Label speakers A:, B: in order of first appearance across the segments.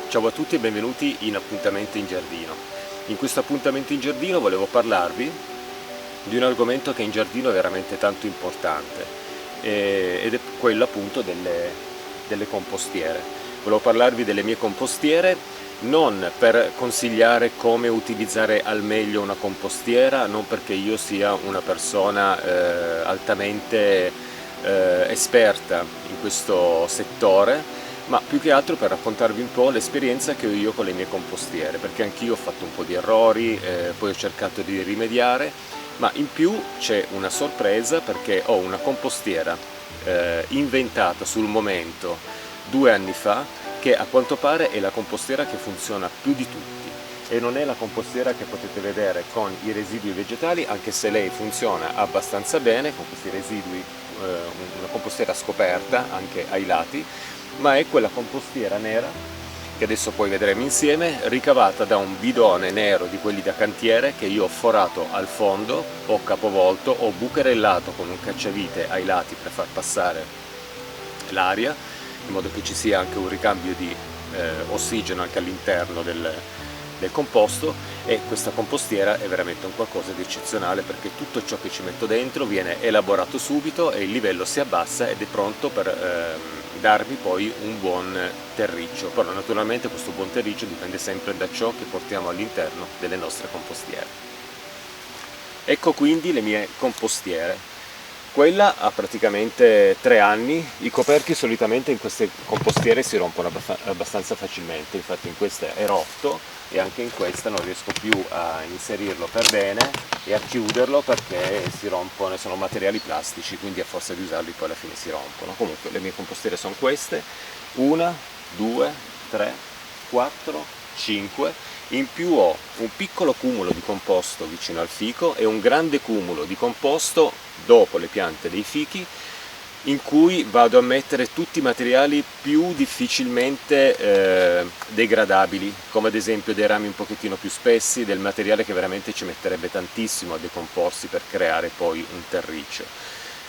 A: Ciao a tutti e benvenuti in Appuntamento in Giardino. In questo appuntamento in giardino volevo parlarvi di un argomento che in giardino è veramente tanto importante ed è quello appunto delle compostiere. Volevo parlarvi delle mie compostiere non per consigliare come utilizzare al meglio una compostiera, non perché io sia una persona altamente esperta in questo settore, ma più che altro per raccontarvi un po' l'esperienza che ho io con le mie compostiere, perché anch'io ho fatto un po' di errori, poi ho cercato di rimediare, ma in più c'è una sorpresa perché ho una compostiera inventata sul momento 2 anni fa, che a quanto pare è la compostiera che funziona più di tutti. E non è la compostiera che potete vedere con i residui vegetali, anche se lei funziona abbastanza bene con questi residui, una compostiera scoperta anche ai lati, ma è quella compostiera nera che adesso poi vedremo insieme, ricavata da un bidone nero di quelli da cantiere che io ho forato al fondo, ho capovolto, ho bucherellato con un cacciavite ai lati per far passare l'aria, in modo che ci sia anche un ricambio di ossigeno anche all'interno del composto. E questa compostiera è veramente un qualcosa di eccezionale, perché tutto ciò che ci metto dentro viene elaborato subito e il livello si abbassa ed è pronto per darmi poi un buon terriccio. Però naturalmente questo buon terriccio dipende sempre da ciò che portiamo all'interno delle nostre compostiere. Ecco quindi le mie compostiere. Quella ha praticamente 3 anni, i coperchi solitamente in queste compostiere si rompono abbastanza facilmente, infatti in questa è rotto e anche in questa non riesco più a inserirlo per bene e a chiuderlo perché si rompono, sono materiali plastici, quindi a forza di usarli poi alla fine si rompono. Comunque le mie compostiere sono queste: 1, 2, 3, 4, 5. In più ho un piccolo cumulo di composto vicino al fico e un grande cumulo di composto dopo le piante dei fichi, in cui vado a mettere tutti i materiali più difficilmente degradabili, come ad esempio dei rami un pochettino più spessi, del materiale che veramente ci metterebbe tantissimo a decomporsi per creare poi un terriccio.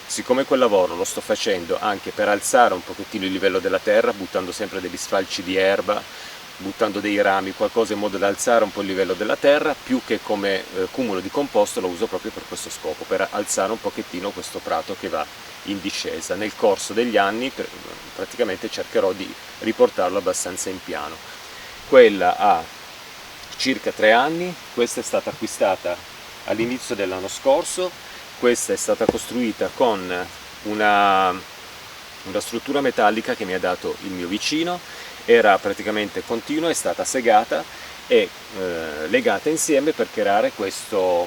A: Siccome quel lavoro lo sto facendo anche per alzare un pochettino il livello della terra, buttando sempre degli sfalci di erba, buttando dei rami, qualcosa in modo da alzare un po' il livello della terra, più che come cumulo di composto lo uso proprio per questo scopo, per alzare un pochettino questo prato che va in discesa. Nel corso degli anni praticamente cercherò di riportarlo abbastanza in piano. Quella ha circa 3 anni, questa è stata acquistata all'inizio dell'anno scorso, questa è stata costruita con una struttura metallica che mi ha dato il mio vicino, era praticamente continua, è stata segata e legata insieme per creare questa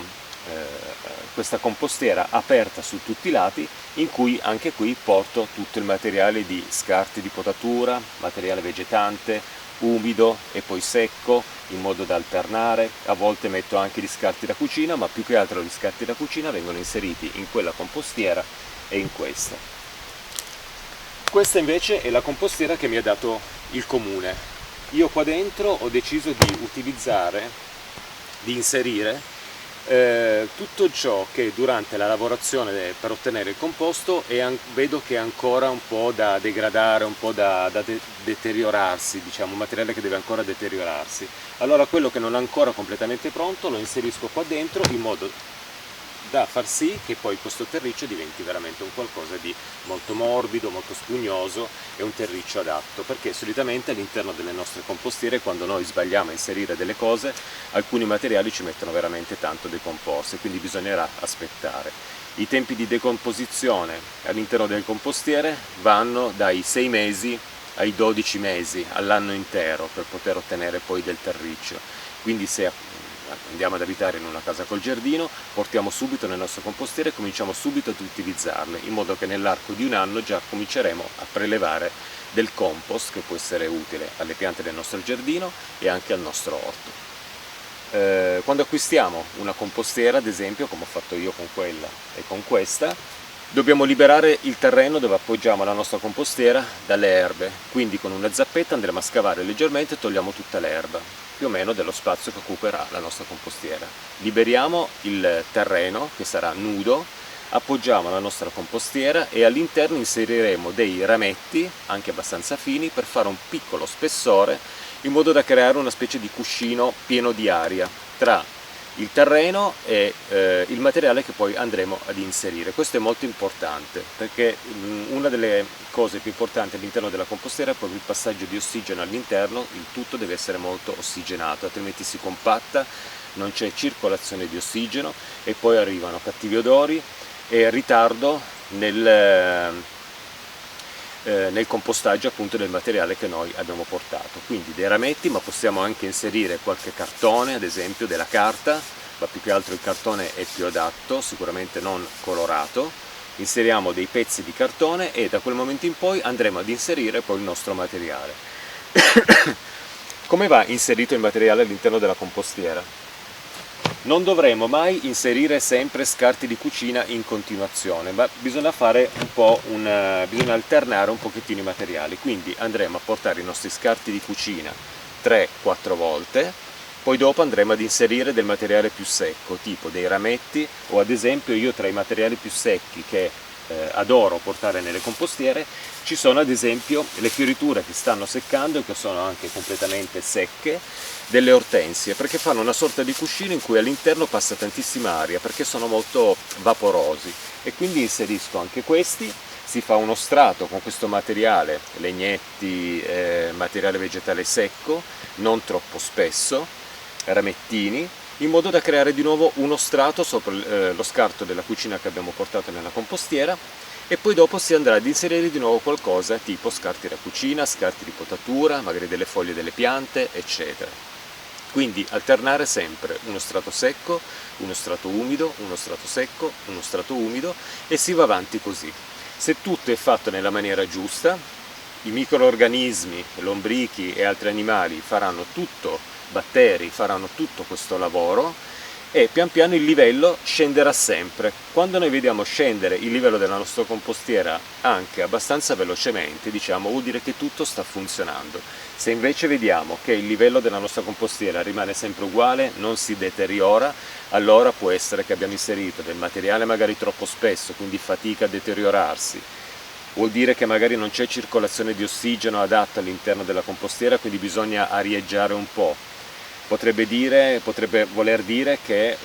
A: compostiera aperta su tutti i lati, in cui anche qui porto tutto il materiale di scarti di potatura, materiale vegetante, umido e poi secco, in modo da alternare. A volte metto anche gli scarti da cucina, ma più che altro gli scarti da cucina vengono inseriti in quella compostiera e in questa. Questa invece è la compostiera che mi ha dato il comune. Io qua dentro ho deciso di inserire tutto ciò che durante la lavorazione per ottenere il composto vedo che è ancora un po' da degradare, un po' da deteriorarsi, diciamo, un materiale che deve ancora deteriorarsi. Allora quello che non è ancora completamente pronto lo inserisco qua dentro, in modo da far sì che poi questo terriccio diventi veramente un qualcosa di molto morbido, molto spugnoso e un terriccio adatto, perché solitamente all'interno delle nostre compostiere, quando noi sbagliamo a inserire delle cose, alcuni materiali ci mettono veramente tanto a decomporsi, quindi bisognerà aspettare. I tempi di decomposizione all'interno delle compostiere vanno dai 6 mesi ai 12 mesi, all'anno intero, per poter ottenere poi del terriccio. Quindi se andiamo ad abitare in una casa col giardino, portiamo subito le nostre compostiere e cominciamo subito ad utilizzarle, in modo che nell'arco di un anno già cominceremo a prelevare del compost che può essere utile alle piante del nostro giardino e anche al nostro orto. Quando acquistiamo una compostiera, ad esempio, come ho fatto io con quella e con questa, dobbiamo liberare il terreno dove appoggiamo la nostra compostiera dalle erbe, quindi con una zappetta andremo a scavare leggermente e togliamo tutta l'erba, più o meno dello spazio che occuperà la nostra compostiera. Liberiamo il terreno che sarà nudo, appoggiamo la nostra compostiera e all'interno inseriremo dei rametti, anche abbastanza fini, per fare un piccolo spessore, in modo da creare una specie di cuscino pieno di aria tra il terreno e il materiale che poi andremo ad inserire. Questo è molto importante, perché una delle cose più importanti all'interno della compostiera è proprio il passaggio di ossigeno all'interno. Il tutto deve essere molto ossigenato, altrimenti si compatta, non c'è circolazione di ossigeno e poi arrivano cattivi odori e ritardo nel compostaggio appunto del materiale che noi abbiamo portato. Quindi dei rametti, ma possiamo anche inserire qualche cartone, ad esempio della carta, ma più che altro il cartone è più adatto, sicuramente non colorato. Inseriamo dei pezzi di cartone e da quel momento in poi andremo ad inserire poi il nostro materiale. Come va inserito il materiale all'interno della compostiera? Non dovremo mai inserire sempre scarti di cucina in continuazione, ma bisogna fare bisogna alternare un pochettino i materiali. Quindi andremo a portare i nostri scarti di cucina 3-4 volte, poi dopo andremo ad inserire del materiale più secco, tipo dei rametti, o ad esempio io tra i materiali più secchi che adoro portare nelle compostiere ci sono ad esempio le fioriture che stanno seccando e che sono anche completamente secche, delle ortensie, perché fanno una sorta di cuscino in cui all'interno passa tantissima aria, perché sono molto vaporosi, e quindi inserisco anche questi. Si fa uno strato con questo materiale, legnetti, materiale vegetale secco, non troppo spesso, ramettini, in modo da creare di nuovo uno strato sopra lo scarto della cucina che abbiamo portato nella compostiera, e poi dopo si andrà ad inserire di nuovo qualcosa tipo scarti da cucina, scarti di potatura, magari delle foglie delle piante, eccetera. Quindi alternare sempre uno strato secco, uno strato umido, uno strato secco, uno strato umido, e si va avanti così. Se tutto è fatto nella maniera giusta, i microorganismi, lombrichi e altri animali faranno tutto, batteri faranno tutto questo lavoro, e pian piano il livello scenderà sempre. Quando noi vediamo scendere il livello della nostra compostiera anche abbastanza velocemente, diciamo, vuol dire che tutto sta funzionando. Se invece vediamo che il livello della nostra compostiera rimane sempre uguale, non si deteriora, allora può essere che abbiamo inserito del materiale magari troppo spesso, quindi fatica a deteriorarsi. Vuol dire che magari non c'è circolazione di ossigeno adatta all'interno della compostiera, quindi bisogna arieggiare un po'. Potrebbe voler dire che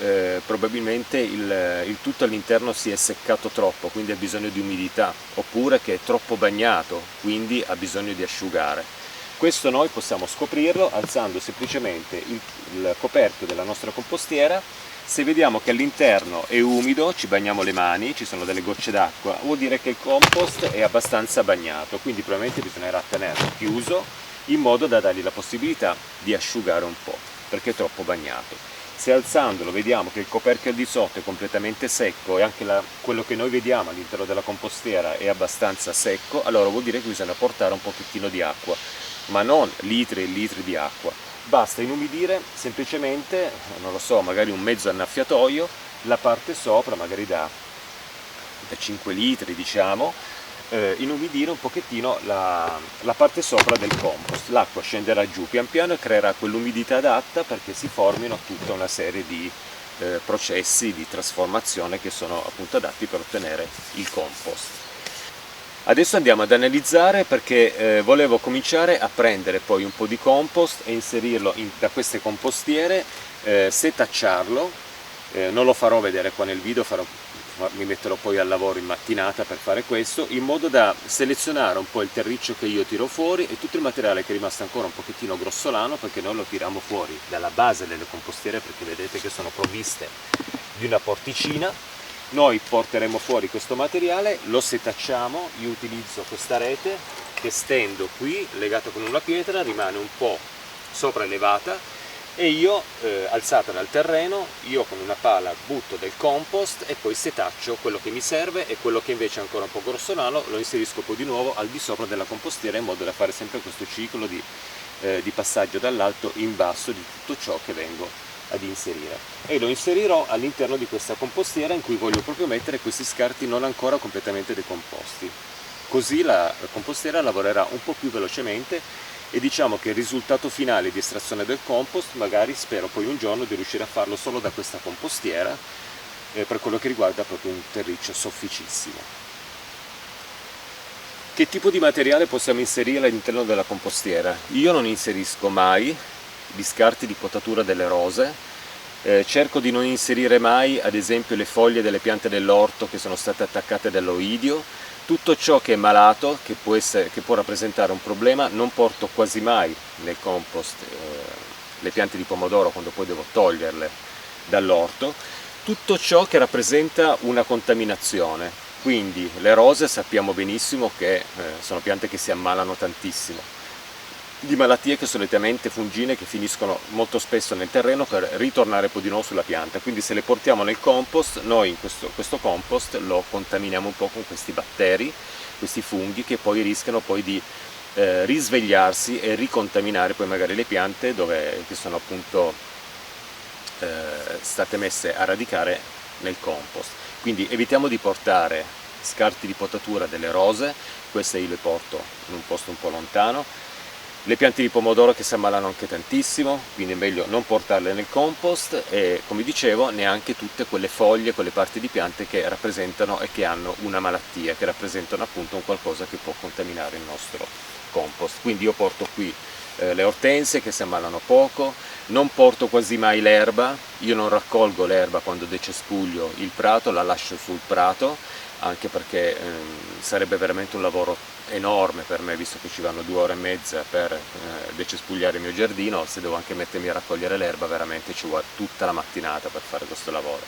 A: probabilmente il tutto all'interno si è seccato troppo, quindi ha bisogno di umidità, oppure che è troppo bagnato, quindi ha bisogno di asciugare. Questo noi possiamo scoprirlo alzando semplicemente il coperchio della nostra compostiera. Se vediamo che all'interno è umido, ci bagniamo le mani, ci sono delle gocce d'acqua, vuol dire che il compost è abbastanza bagnato, quindi probabilmente bisognerà tenerlo chiuso in modo da dargli la possibilità di asciugare un po', perché è troppo bagnato. Se alzandolo vediamo che il coperchio al di sotto è completamente secco e anche quello che noi vediamo all'interno della compostiera è abbastanza secco, allora vuol dire che bisogna portare un pochettino di acqua, ma non litri e litri di acqua. Basta inumidire semplicemente, non lo so, magari un mezzo annaffiatoio, la parte sopra, magari da 5 litri diciamo, inumidire un pochettino la parte sopra del compost. L'acqua scenderà giù pian piano e creerà quell'umidità adatta perché si formino tutta una serie di processi di trasformazione che sono appunto adatti per ottenere il compost. Adesso andiamo ad analizzare, perché volevo cominciare a prendere poi un po' di compost e inserirlo da queste compostiere, setacciarlo. Non lo farò vedere qua nel video, mi metterò poi al lavoro in mattinata per fare questo, in modo da selezionare un po' il terriccio che io tiro fuori e tutto il materiale che è rimasto ancora un pochettino grossolano, perché noi lo tiriamo fuori dalla base delle compostiere, perché vedete che sono provviste di una porticina. Noi porteremo fuori questo materiale, lo setacciamo. Io utilizzo questa rete che stendo qui, legata con una pietra, rimane un po' sopraelevata, e io, alzata dal terreno, io con una pala butto del compost e poi setaccio quello che mi serve, e quello che invece è ancora un po' grossolano lo inserisco poi di nuovo al di sopra della compostiera, in modo da fare sempre questo ciclo di passaggio dall'alto in basso di tutto ciò che vengo ad inserire. E lo inserirò all'interno di questa compostiera, in cui voglio proprio mettere questi scarti non ancora completamente decomposti. Così la compostiera lavorerà un po' più velocemente, e diciamo che il risultato finale di estrazione del compost magari spero poi un giorno di riuscire a farlo solo da questa compostiera, per quello che riguarda proprio un terriccio sofficissimo. Che tipo di materiale possiamo inserire all'interno della compostiera? Io non inserisco mai gli scarti di potatura delle rose, cerco di non inserire mai ad esempio le foglie delle piante dell'orto che sono state attaccate dall'oidio. Tutto ciò che è malato, che può rappresentare un problema, non porto quasi mai nel compost le piante di pomodoro quando poi devo toglierle dall'orto. Tutto ciò che rappresenta una contaminazione, quindi le rose sappiamo benissimo che sono piante che si ammalano tantissimo di malattie che solitamente fungine che finiscono molto spesso nel terreno per ritornare poi di nuovo sulla pianta, quindi se le portiamo nel compost, noi in questo compost lo contaminiamo un po' con questi batteri, questi funghi che poi rischiano poi di risvegliarsi e ricontaminare poi magari le piante che sono appunto state messe a radicare nel compost. Quindi evitiamo di portare scarti di potatura delle rose, queste io le porto in un posto un po' lontano. Le piante di pomodoro che si ammalano anche tantissimo, quindi è meglio non portarle nel compost e, come dicevo, neanche tutte quelle foglie, quelle parti di piante che rappresentano e che hanno una malattia, che rappresentano appunto un qualcosa che può contaminare il nostro compost. Quindi io porto qui le ortensie che si ammalano poco, non porto quasi mai l'erba, io non raccolgo l'erba quando decespuglio il prato, la lascio sul prato, anche perché sarebbe veramente un lavoro enorme per me, visto che ci vanno 2 ore e mezza per decespugliare il mio giardino. Se devo anche mettermi a raccogliere l'erba veramente ci vuole tutta la mattinata per fare questo lavoro.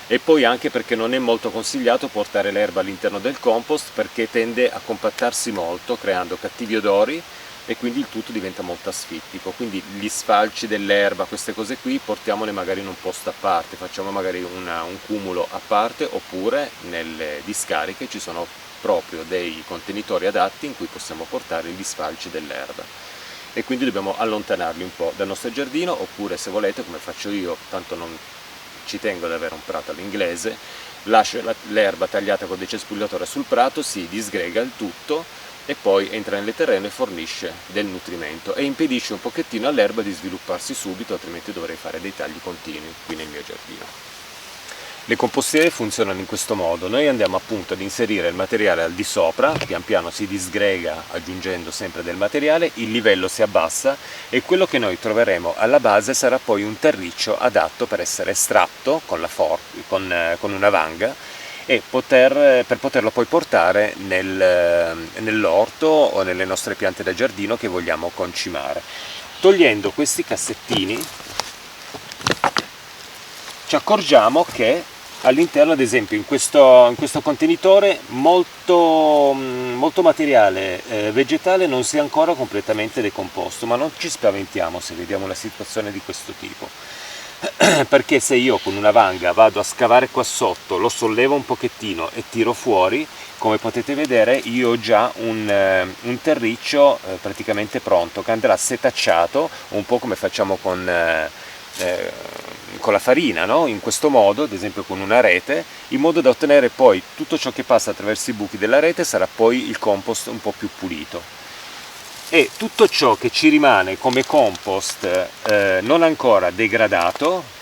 A: E poi anche perché non è molto consigliato portare l'erba all'interno del compost, perché tende a compattarsi molto creando cattivi odori e quindi il tutto diventa molto asfittico. Quindi gli sfalci dell'erba, queste cose qui, portiamole magari in un posto a parte, facciamo magari un cumulo a parte, oppure nelle discariche ci sono proprio dei contenitori adatti in cui possiamo portare gli sfalci dell'erba, e quindi dobbiamo allontanarli un po' dal nostro giardino, oppure se volete, come faccio io, tanto non ci tengo ad avere un prato all'inglese, lascio l'erba tagliata con decespugliatore sul prato, si disgrega il tutto e poi entra nel terreno e fornisce del nutrimento e impedisce un pochettino all'erba di svilupparsi subito, altrimenti dovrei fare dei tagli continui qui nel mio giardino. Le compostiere funzionano in questo modo: noi andiamo appunto ad inserire il materiale al di sopra, pian piano si disgrega aggiungendo sempre del materiale, il livello si abbassa e quello che noi troveremo alla base sarà poi un terriccio adatto per essere estratto con una vanga e per poterlo poi portare nell'orto o nelle nostre piante da giardino che vogliamo concimare. Togliendo questi cassettini ci accorgiamo che all'interno, ad esempio, in questo contenitore molto materiale vegetale non si è ancora completamente decomposto, ma non ci spaventiamo se vediamo una situazione di questo tipo, perché se io con una vanga vado a scavare qua sotto, lo sollevo un pochettino e tiro fuori, come potete vedere io ho già un terriccio praticamente pronto, che andrà setacciato, un po' come facciamo con la farina, no? In questo modo, ad esempio con una rete, in modo da ottenere poi tutto ciò che passa attraverso i buchi della rete sarà poi il compost un po' più pulito. E tutto ciò che ci rimane come compost non ancora degradato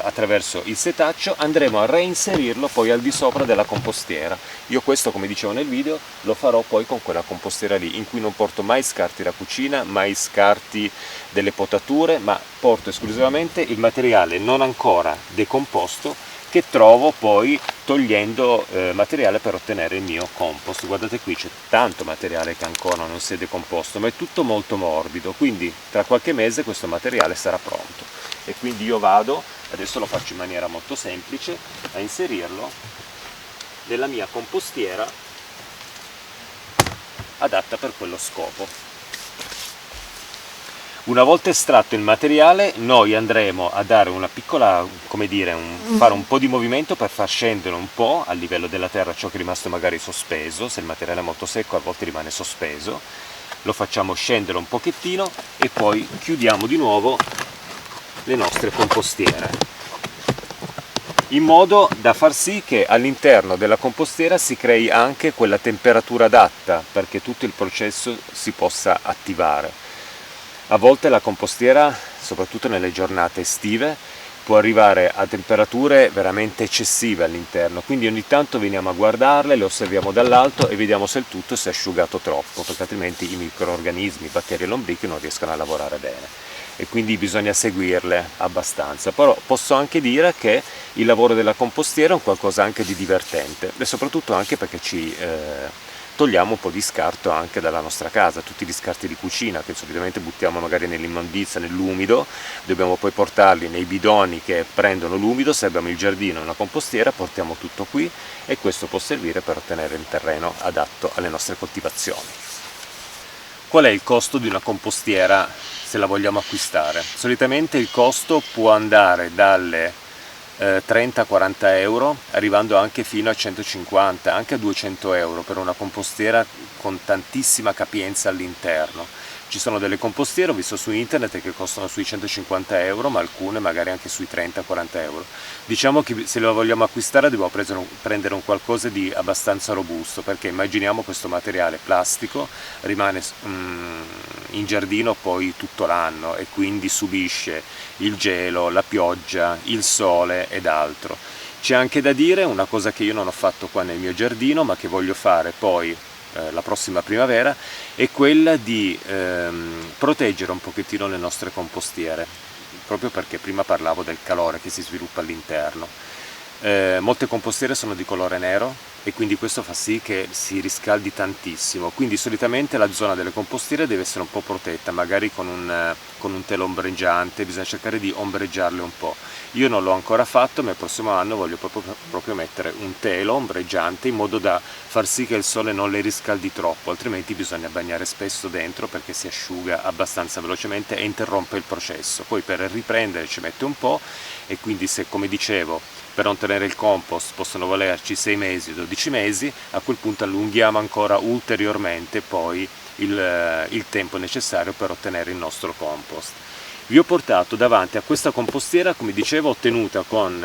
A: attraverso il setaccio andremo a reinserirlo poi al di sopra della compostiera. Io questo, come dicevo nel video, lo farò poi con quella compostiera lì, in cui non porto mai scarti da cucina, mai scarti delle potature, ma porto esclusivamente il materiale non ancora decomposto che trovo poi togliendo materiale per ottenere il mio compost. Guardate qui, c'è tanto materiale che ancora non si è decomposto, ma è tutto molto morbido, quindi tra qualche mese questo materiale sarà pronto. E quindi io vado, adesso lo faccio in maniera molto semplice, a inserirlo nella mia compostiera adatta per quello scopo. Una volta estratto il materiale, noi andremo a dare una piccola, come dire, fare un po' di movimento per far scendere un po' a livello della terra ciò che è rimasto magari sospeso. Se il materiale è molto secco a volte rimane sospeso, lo facciamo scendere un pochettino e poi chiudiamo di nuovo le nostre compostiere, in modo da far sì che all'interno della compostiera si crei anche quella temperatura adatta perché tutto il processo si possa attivare. A volte la compostiera, soprattutto nelle giornate estive, può arrivare a temperature veramente eccessive all'interno, quindi ogni tanto veniamo a guardarle, le osserviamo dall'alto e vediamo se il tutto si è asciugato troppo, perché altrimenti i microrganismi, i batteri e lombrichi non riescono a lavorare bene e quindi bisogna seguirle abbastanza. Però posso anche dire che il lavoro della compostiera è un qualcosa anche di divertente e soprattutto anche perché ci togliamo un po' di scarto anche dalla nostra casa, tutti gli scarti di cucina che solitamente buttiamo magari nell'immondizia, nell'umido, dobbiamo poi portarli nei bidoni che prendono l'umido. Se abbiamo il giardino e una compostiera portiamo tutto qui e questo può servire per ottenere un terreno adatto alle nostre coltivazioni. Qual è il costo di una compostiera se la vogliamo acquistare? Solitamente il costo può andare dalle 30-40 euro, arrivando anche fino a 150, anche a 200 euro per una compostiera con tantissima capienza all'interno. Ci sono delle compostiere, ho visto su internet, che costano sui 150 euro, ma alcune magari anche sui 30-40 euro. Diciamo che se la vogliamo acquistare dobbiamo prendere un qualcosa di abbastanza robusto, perché immaginiamo questo materiale plastico rimane in giardino poi tutto l'anno e quindi subisce il gelo, la pioggia, il sole ed altro. C'è anche da dire una cosa che io non ho fatto qua nel mio giardino, ma che voglio fare poi la prossima primavera, è quella di proteggere un pochettino le nostre compostiere, proprio perché prima parlavo del calore che si sviluppa all'interno. Molte compostiere sono di colore nero e quindi questo fa sì che si riscaldi tantissimo, quindi solitamente la zona delle compostiere deve essere un po' protetta, magari con un telo ombreggiante, bisogna cercare di ombreggiarle un po'. Io non l'ho ancora fatto, ma il prossimo anno voglio proprio mettere un telo ombreggiante in modo da far sì che il sole non le riscaldi troppo, altrimenti bisogna bagnare spesso dentro perché si asciuga abbastanza velocemente e interrompe il processo. Poi per riprendere ci mette un po' e quindi se, come dicevo, per ottenere il compost possono volerci 6 mesi o 12 mesi, a quel punto allunghiamo ancora ulteriormente poi il tempo necessario per ottenere il nostro compost. Vi ho portato davanti a questa compostiera, come dicevo, ottenuta con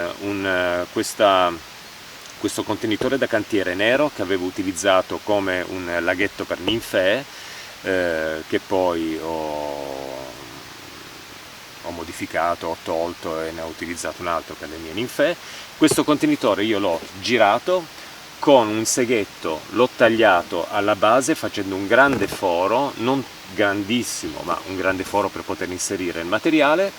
A: questo contenitore da cantiere nero che avevo utilizzato come un laghetto per ninfee, che poi ho modificato, ho tolto e ne ho utilizzato un altro per le mie ninfee. Questo contenitore io l'ho girato con un seghetto, l'ho tagliato alla base facendo un grande foro, non grandissimo ma un grande foro per poter inserire il materiale,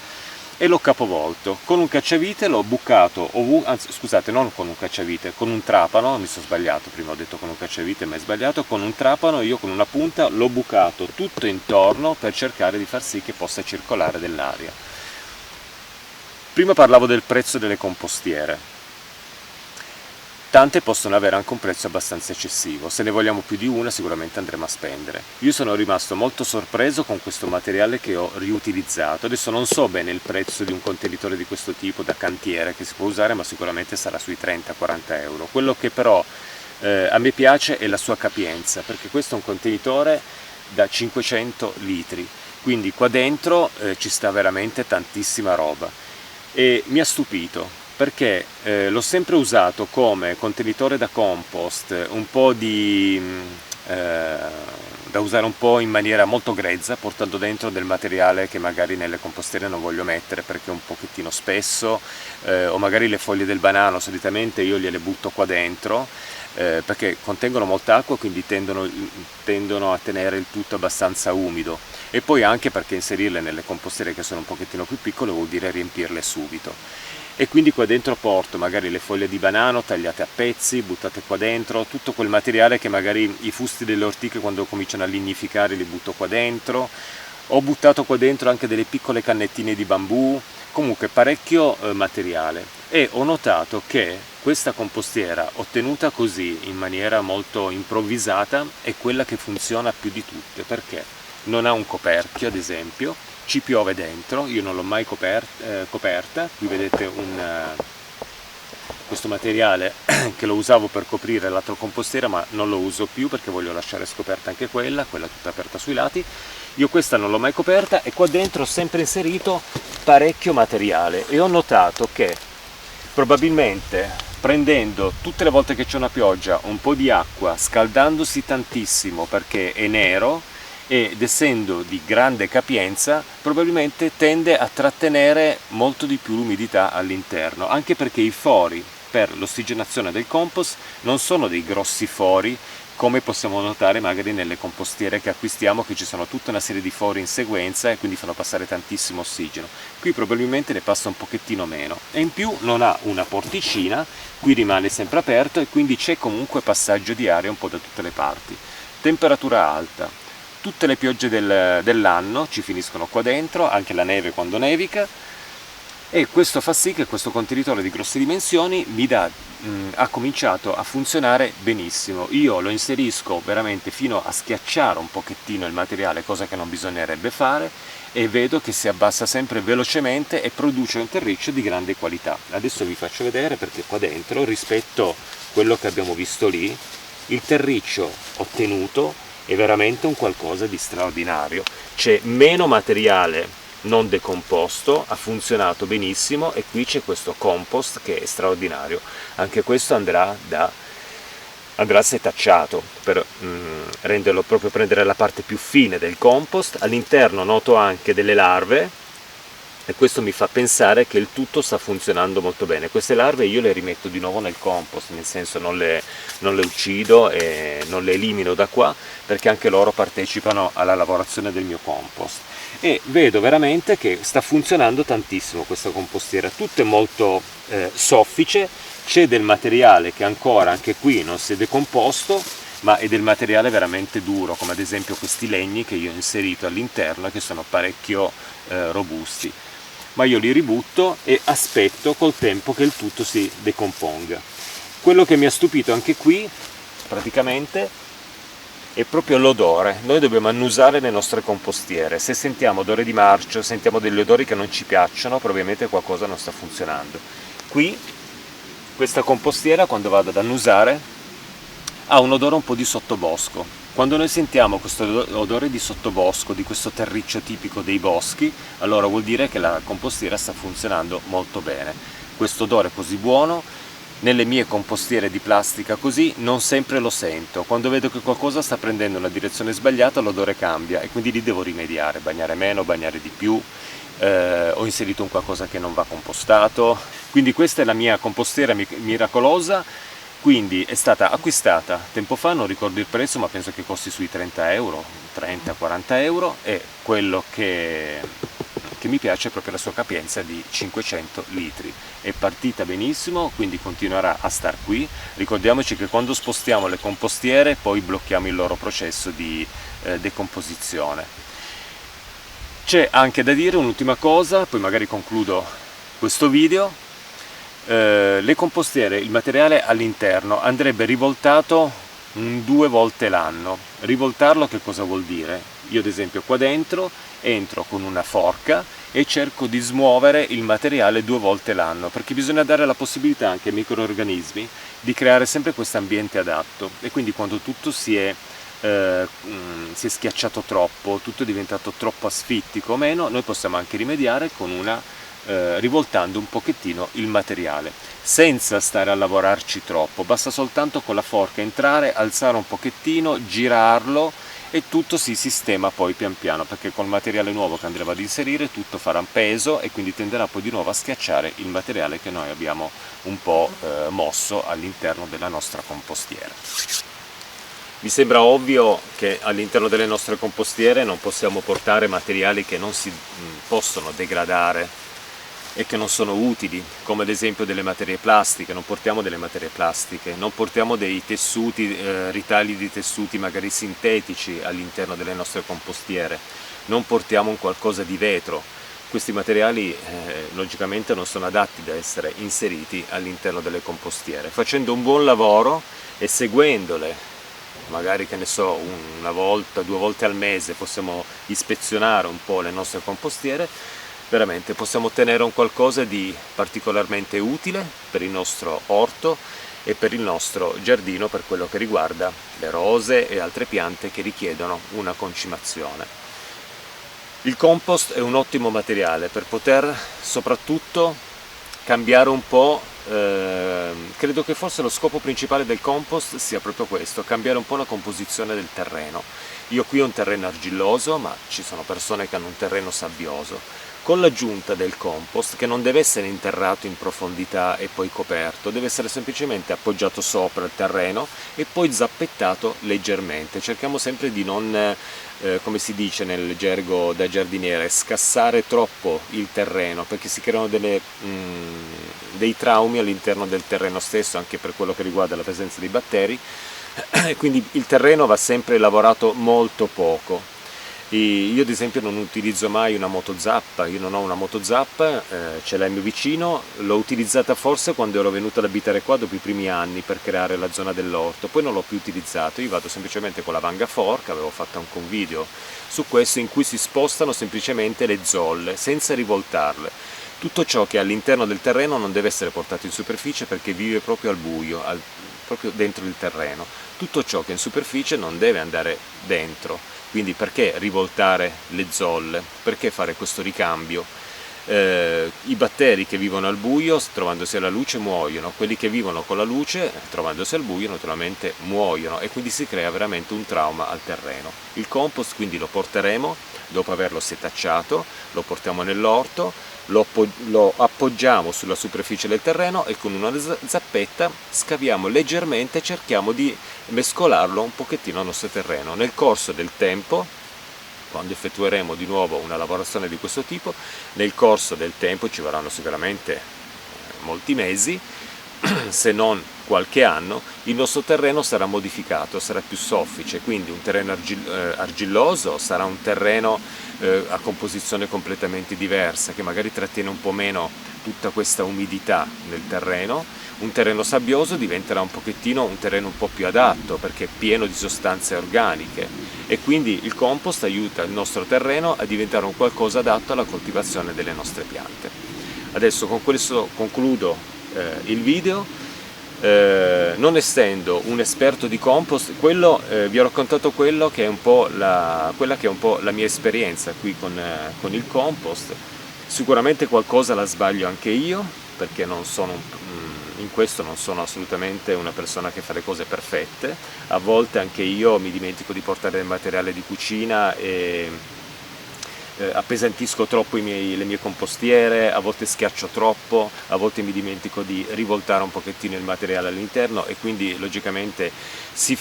A: e l'ho capovolto. Con un cacciavite l'ho bucato, anzi scusate, non con un cacciavite, con un trapano, mi sono sbagliato, prima ho detto con un cacciavite ma è sbagliato, con un trapano io con una punta l'ho bucato tutto intorno per cercare di far sì che possa circolare dell'aria. Prima parlavo del prezzo delle compostiere. Tante possono avere anche un prezzo abbastanza eccessivo, se ne vogliamo più di una sicuramente andremo a spendere. Io sono rimasto molto sorpreso con questo materiale che ho riutilizzato, adesso non so bene il prezzo di un contenitore di questo tipo da cantiere che si può usare, ma sicuramente sarà sui 30-40 euro. Quello che però a me piace è la sua capienza, perché questo è un contenitore da 500 litri, quindi qua dentro ci sta veramente tantissima roba e mi ha stupito. Perché l'ho sempre usato come contenitore da compost, un po' da usare un po' in maniera molto grezza, portando dentro del materiale che magari nelle compostiere non voglio mettere perché è un pochettino spesso, o magari le foglie del banano solitamente io gliele butto qua dentro, perché contengono molta acqua, quindi tendono a tenere il tutto abbastanza umido, e poi anche perché inserirle nelle compostiere che sono un pochettino più piccole vuol dire riempirle subito. E quindi qua dentro porto magari le foglie di banano tagliate a pezzi, buttate qua dentro, tutto quel materiale che magari i fusti delle ortiche quando cominciano a lignificare li butto qua dentro. Ho buttato qua dentro anche delle piccole cannettine di bambù, comunque parecchio materiale, e ho notato che questa compostiera ottenuta così in maniera molto improvvisata è quella che funziona più di tutte, perché non ha un coperchio ad esempio, ci piove dentro, io non l'ho mai coperta, qui vedete questo materiale che lo usavo per coprire l'altra compostiera ma non lo uso più perché voglio lasciare scoperta anche quella tutta aperta sui lati. Io questa non l'ho mai coperta e qua dentro ho sempre inserito parecchio materiale e ho notato che probabilmente prendendo tutte le volte che c'è una pioggia un po' di acqua, scaldandosi tantissimo perché è nero, ed essendo di grande capienza probabilmente tende a trattenere molto di più l'umidità all'interno, anche perché i fori per l'ossigenazione del compost non sono dei grossi fori come possiamo notare magari nelle compostiere che acquistiamo, che ci sono tutta una serie di fori in sequenza e quindi fanno passare tantissimo ossigeno. Qui probabilmente ne passa un pochettino meno e in più non ha una porticina, qui rimane sempre aperto e quindi c'è comunque passaggio di aria un po' da tutte le parti. Temperatura alta, tutte le piogge dell'anno ci finiscono qua dentro, anche la neve quando nevica, e questo fa sì che questo contenitore di grosse dimensioni ha cominciato a funzionare benissimo. Io lo inserisco veramente fino a schiacciare un pochettino il materiale, cosa che non bisognerebbe fare, e vedo che si abbassa sempre velocemente e produce un terriccio di grande qualità. Adesso vi faccio vedere, perché qua dentro, rispetto a quello che abbiamo visto lì, il terriccio ottenuto è veramente un qualcosa di straordinario. C'è meno materiale non decomposto, ha funzionato benissimo, e qui c'è questo compost che è straordinario. Anche questo andrà setacciato per renderlo, proprio prendere la parte più fine del compost. All'interno noto anche delle larve e questo mi fa pensare che il tutto sta funzionando molto bene. Queste larve io le rimetto di nuovo nel compost, nel senso non le uccido e non le elimino da qua, perché anche loro partecipano alla lavorazione del mio compost. E vedo veramente che sta funzionando tantissimo questa compostiera, tutto è molto soffice, c'è del materiale che ancora anche qui non si è decomposto, ma è del materiale veramente duro, come ad esempio questi legni che io ho inserito all'interno, che sono parecchio robusti. Ma io li ributto e aspetto col tempo che il tutto si decomponga. Quello che mi ha stupito anche qui, praticamente, è proprio l'odore. Noi dobbiamo annusare le nostre compostiere. Se sentiamo odore di marcio, sentiamo degli odori che non ci piacciono, probabilmente qualcosa non sta funzionando. Qui, questa compostiera, quando vado ad annusare, ha un odore un po' di sottobosco. Quando noi sentiamo questo odore di sottobosco, di questo terriccio tipico dei boschi, allora vuol dire che la compostiera sta funzionando molto bene. Questo odore così buono, nelle mie compostiere di plastica così, non sempre lo sento. Quando vedo che qualcosa sta prendendo una direzione sbagliata, l'odore cambia e quindi lì devo rimediare, bagnare meno, bagnare di più. Ho inserito un qualcosa che non va compostato. Quindi questa è la mia compostiera miracolosa. Quindi è stata acquistata tempo fa, non ricordo il prezzo, ma penso che costi sui 30 euro, 30-40 euro, e quello che mi piace è proprio la sua capienza di 500 litri. È partita benissimo, quindi continuerà a star qui. Ricordiamoci che quando spostiamo le compostiere poi blocchiamo il loro processo di decomposizione. C'è anche da dire un'ultima cosa, poi magari concludo questo video. Le compostiere, il materiale all'interno andrebbe rivoltato 2 volte l'anno. Rivoltarlo che cosa vuol dire? Io ad esempio qua dentro entro con una forca e cerco di smuovere il materiale 2 volte l'anno, perché bisogna dare la possibilità anche ai microrganismi di creare sempre questo ambiente adatto, e quindi quando tutto si è schiacciato troppo, tutto è diventato troppo asfittico o meno, noi possiamo anche rimediare con rivoltando un pochettino il materiale, senza stare a lavorarci troppo. Basta soltanto con la forca entrare, alzare un pochettino, girarlo e tutto si sistema poi pian piano, perché col materiale nuovo che andremo ad inserire tutto farà un peso e quindi tenderà poi di nuovo a schiacciare il materiale che noi abbiamo un po' mosso all'interno della nostra compostiera. Mi sembra ovvio che all'interno delle nostre compostiere non possiamo portare materiali che non si possono degradare e che non sono utili, come ad esempio delle materie plastiche. Non portiamo delle materie plastiche, non portiamo dei tessuti, ritagli di tessuti magari sintetici all'interno delle nostre compostiere, non portiamo un qualcosa di vetro. Questi materiali logicamente non sono adatti da essere inseriti all'interno delle compostiere. Facendo un buon lavoro e seguendole, magari che ne so, 1 volta, 2 volte al mese possiamo ispezionare un po' le nostre compostiere, veramente possiamo ottenere un qualcosa di particolarmente utile per il nostro orto e per il nostro giardino, per quello che riguarda le rose e altre piante che richiedono una concimazione. Il compost è un ottimo materiale per poter soprattutto cambiare un po' credo che forse lo scopo principale del compost sia proprio questo, cambiare un po' la composizione del terreno. Io qui ho un terreno argilloso, ma ci sono persone che hanno un terreno sabbioso. Con l'aggiunta del compost, che non deve essere interrato in profondità e poi coperto, deve essere semplicemente appoggiato sopra il terreno e poi zappettato leggermente. Cerchiamo sempre di non, come si dice nel gergo da giardiniere, scassare troppo il terreno, perché si creano dei traumi all'interno del terreno stesso, anche per quello che riguarda la presenza di batteri. Quindi il terreno va sempre lavorato molto poco. Io ad esempio non utilizzo mai una motozappa, io non ho una motozappa, ce l'ha il mio vicino, l'ho utilizzata forse quando ero venuto ad abitare qua dopo i primi anni per creare la zona dell'orto, poi non l'ho più utilizzato, io vado semplicemente con la vanga fork, avevo fatto anche un video su questo in cui si spostano semplicemente le zolle senza rivoltarle. Tutto ciò che è all'interno del terreno non deve essere portato in superficie perché vive proprio al buio, proprio dentro il terreno. Tutto ciò che è in superficie non deve andare dentro. Quindi perché rivoltare le zolle? Perché fare questo ricambio? I batteri che vivono al buio, trovandosi alla luce, muoiono, quelli che vivono con la luce, trovandosi al buio, naturalmente muoiono e quindi si crea veramente un trauma al terreno. Il compost quindi lo porteremo, dopo averlo setacciato, lo portiamo nell'orto, lo appoggiamo sulla superficie del terreno e con una zappetta scaviamo leggermente e cerchiamo di mescolarlo un pochettino al nostro terreno. Nel corso del tempo, quando effettueremo di nuovo una lavorazione di questo tipo, nel corso del tempo ci vorranno sicuramente molti mesi, se non qualche anno, il nostro terreno sarà modificato, sarà più soffice, quindi un terreno argilloso sarà un terreno a composizione completamente diversa, che magari trattiene un po' meno tutta questa umidità nel terreno. Un terreno sabbioso diventerà un pochettino un terreno un po' più adatto perché è pieno di sostanze organiche e quindi il compost aiuta il nostro terreno a diventare un qualcosa adatto alla coltivazione delle nostre piante. Adesso con questo concludo il video. Non essendo un esperto di compost, vi ho raccontato quella che è un po' la mia esperienza qui con il compost. Sicuramente qualcosa la sbaglio anche io, perché in questo non sono assolutamente una persona che fa le cose perfette. A volte anche io mi dimentico di portare del materiale di cucina e appesantisco troppo le mie compostiere, a volte schiaccio troppo, a volte mi dimentico di rivoltare un pochettino il materiale all'interno e quindi logicamente si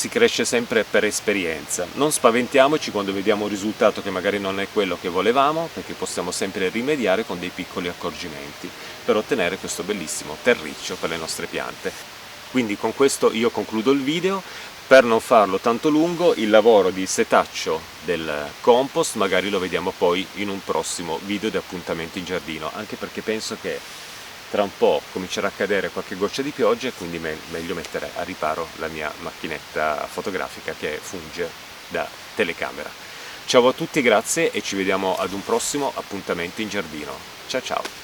A: cresce sempre per esperienza. Non spaventiamoci quando vediamo un risultato che magari non è quello che volevamo, perché possiamo sempre rimediare con dei piccoli accorgimenti per ottenere questo bellissimo terriccio per le nostre piante. Quindi con questo io concludo il video. Per non farlo tanto lungo, il lavoro di setaccio del compost magari lo vediamo poi in un prossimo video di appuntamento in giardino, anche perché penso che tra un po' comincerà a cadere qualche goccia di pioggia e quindi meglio mettere a riparo la mia macchinetta fotografica che funge da telecamera. Ciao a tutti, grazie e ci vediamo ad un prossimo appuntamento in giardino. Ciao ciao!